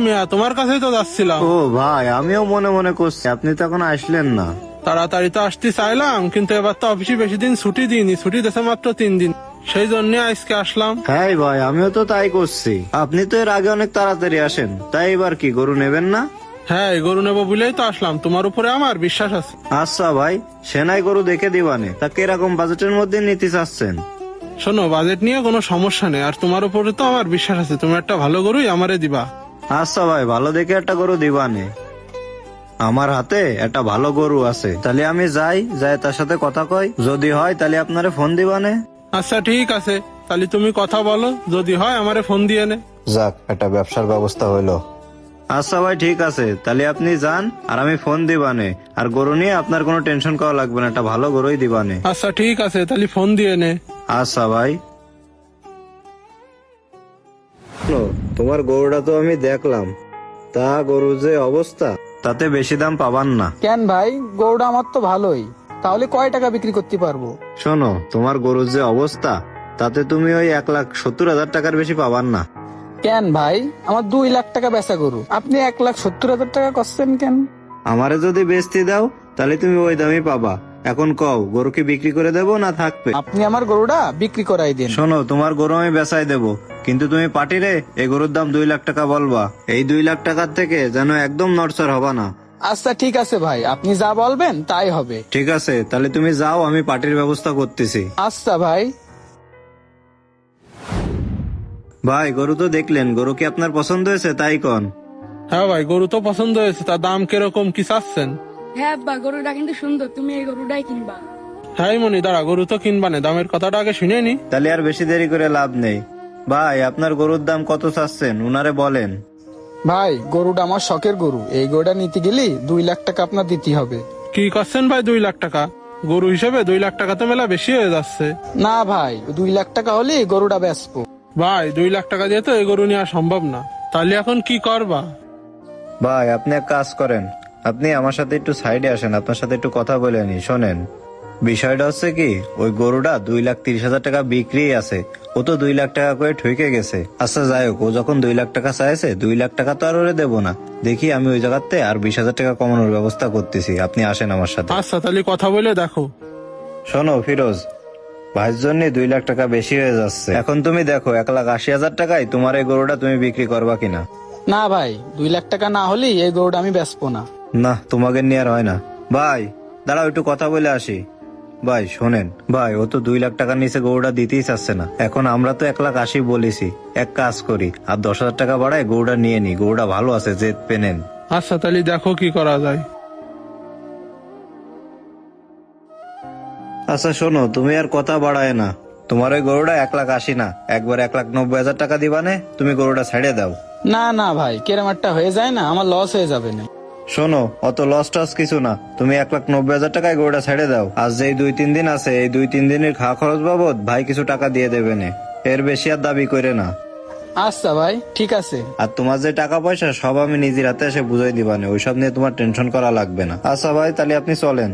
মিয়া, তোমার কাছেই তো যাচ্ছিলাম। ও ভাই, আমিও মনে মনে করছি আপনি তো এখন আসলেন না। তাড়াতাড়ি তো আসতে চাইলাম, কিন্তু এবার তো অফিসে বেশি দিন ছুটি দিইনি, ছুটি দিয়েছে মাত্র 3 দিন, সেই জন্য আজকে আসলাম। হ্যাঁ ভাই, আমিও তো তাই করছি। আপনি তো এর আগে অনেক তাড়াতাড়ি আসেন, তাই এবার কি গরু নেবেন না? হ্যাঁ, এই গরু নেবো বলেই তো আসলাম, তোমার উপরে আমার বিশ্বাস আছে। আচ্ছা ভাই, সেনাই গরু দেখে দিবানে। তা কিরকম বাজেটের মধ্যে নিতে চাচ্ছেন? শোনো, বাজেট নিয়ে কোনো সমস্যা নেই, আর তোমার উপরে তো আমার বিশ্বাস আছে, তুমি একটা ভালো গরুই আমারে দিবা। আচ্ছা ভাই, ভালো দেখে একটা গরু দিবানে। আমার হাতে একটা ভালো গরু আছে, তাহলে আমি যাই তার সাথে কথা কই, যদি হয় তাহলে আপনারে ফোন দিবানে। আচ্ছা ঠিক আছে, তাহলে তুমি কথা বলো, যদি হয় আমারে ফোন দিয়ে নে। যাক, একটা ব্যবসার ব্যবস্থা হইলো। আচ্ছা ভাই, ঠিক আছে, তাহলে আপনি যান আর আমি ফোন দিবানে। আর গরু নিয়ে আপনার কোনো টেনশন করা লাগবে না, একটা ভালো গরুই দিবানে। আচ্ছা ঠিক আছে, তাহলে ফোন দিয়ে নে। আচ্ছা ভাই। তোমার গরুটা তো আমি দেখলাম, তা গরুর যে অবস্থা, তাতে বেশি দাম পাবান না। কেন ভাই, গরুটা আমার তো ভালোই, তাহলে কয় টাকা বিক্রি করতে পারবো? শোনো, তোমার গরুর যে অবস্থা, তাতে তুমি ওই 1,70,000 টাকার বেশি পাবান না। কেন ভাই, আমার 2 লাখ টাকা বেচা গরু, আপনি 1,70,000 টাকা করছেন কেন? আমারে যদি বেচতে দাও তাহলে তুমি ওই দামই পাবা। এখন কও, গরু কি বিক্রি করে দেবো না থাকবে? আপনি আমার গরুটা বিক্রি করাই দিন। শোনো, তোমার গরু আমি বেচাই দেবো, কিন্তু তুমি পার্টিরে এই গরুর দাম 2 লাখ টাকা বলবা। এই 2 লাখ টাকার থেকে যেন একদম নড়চড় হবা না। আচ্ছা ঠিক আছে ভাই, আপনি যা বলবেন তাই হবে। ঠিক আছে, তাহলে তুমি যাও, আমি পার্টির ব্যবস্থা করতেছি। আচ্ছা ভাই। ভাই, গরু তো দেখলেন, গরু কি আপনার পছন্দ হয়েছে তাই কন? হ্যাঁ ভাই, গরু তো পছন্দ হয়েছে, তার দাম কিরকম কি চাচ্ছেন? হ্যাঁ আব্বা, গরুটা কিন্তু সুন্দর, তুমি এই গরুটাই কিনবা। হ্যাঁ মনি, দাঁড়া, গরু তো কিনবানে, দামের কথাটা আগে শুনে নি। তাহলে আর বেশি দেরি করে লাভ নেই। ভাই, আপনার গরুর দাম কত চাচ্ছেন উনারে বলেন। ভাই, গরুটা আমার শখের গরু, এই গরুটা নিতে গেলে 2 লাখ টাকা আপনার দিতে হবে। কি করছেন ভাই, 2 লাখ টাকা? গরু হিসেবে 2 লাখ টাকা তো মেলা বেশি হয়ে যাচ্ছে। না ভাই, 2 লাখ টাকা হলে গরুটা বেচবো। ভাই, 2 লাখ টাকা দিয়ে তো এই গরু নেওয়া সম্ভব না, তাহলে এখন কি করবা? ভাই, আপনি এক কাজ করেন, আপনি আমার সাথে একটু সাইডে আসেন, আপনার সাথে একটু কথা বলে নি। শোনেন, বিষয়টা হচ্ছে কি, ওই গরুটা 2,30,000 টাকা বিক্রি আছে, ও তো 2 লাখ টাকা করে ঠকে গেছে। আচ্ছা যাই হোক, ও যখন 2 লাখ টাকা চাইছে, 2 লাখ টাকা তো আর ওরে দেবো না। দেখি আমি ওই জায়গাতে আর 20,000 টাকা কমানোর ব্যবস্থা করতেছি, আপনি আসেন আমার সাথে। আচ্ছা, তাহলে কথা বলে দেখো। শোনো ফিরোজ, ভাইয়ের জন্য 2 লাখ টাকা বেশি হয়ে যাচ্ছে। এখন তুমি দেখো, 1,80,000 টাকায় তোমার এই গরুটা তুমি বিক্রি করবা কিনা? না ভাই, 2 লাখ টাকা না হলে এই গরুটা আমি বেচবো না। না, তোমাকে নিয়ে আর হয় না। ভাই দাঁড়াও, একটু কথা বলে আসি। ভাই শোনেন, ভাই ও তো 2 লাখ টাকার নিচে গরুটা দিতেই চাচ্ছে না। এখন আমরা তো 1,80,000 বলেছি, এক কাজ করি, আর 10,000 টাকা বাড়ায় গরুটা নিয়ে নি। গরুটা ভালো আছে, জেদ পেনেন। আচ্ছা, তাহলে দেখো কি করা যায়। আচ্ছা শোনো, তুমি আর কথা বাড়ায় না, তোমার ওই গরুটা 1,80,000 না, একবার 1,90,000 টাকা দিবানে, তুমি গরুটা ছেড়ে দাও। না না ভাই, কেরম একটা হয়ে যায় না, আমার লস হয়ে যাবে না। শোনো, অত লস টস কিছু না, তুমি 1,90,000 টাকায় গরুটা ছেড়ে দাও। আজ যে 2-3 দিন আছে, এই 2-3 দিনের খাওয়া খরচ বাবদ ভাই কিছু টাকা দিয়ে দেবে নে, এর বেশি আর দাবি করে না। আচ্ছা ভাই, ঠিক আছে। আর তোমার যে টাকা পয়সা সব আমি নিজের হাতে এসে বুঝাই দিবানে, ওইসব নিয়ে তোমার টেনশন করা লাগবে না। আচ্ছা ভাই, তাহলে আপনি চলেন।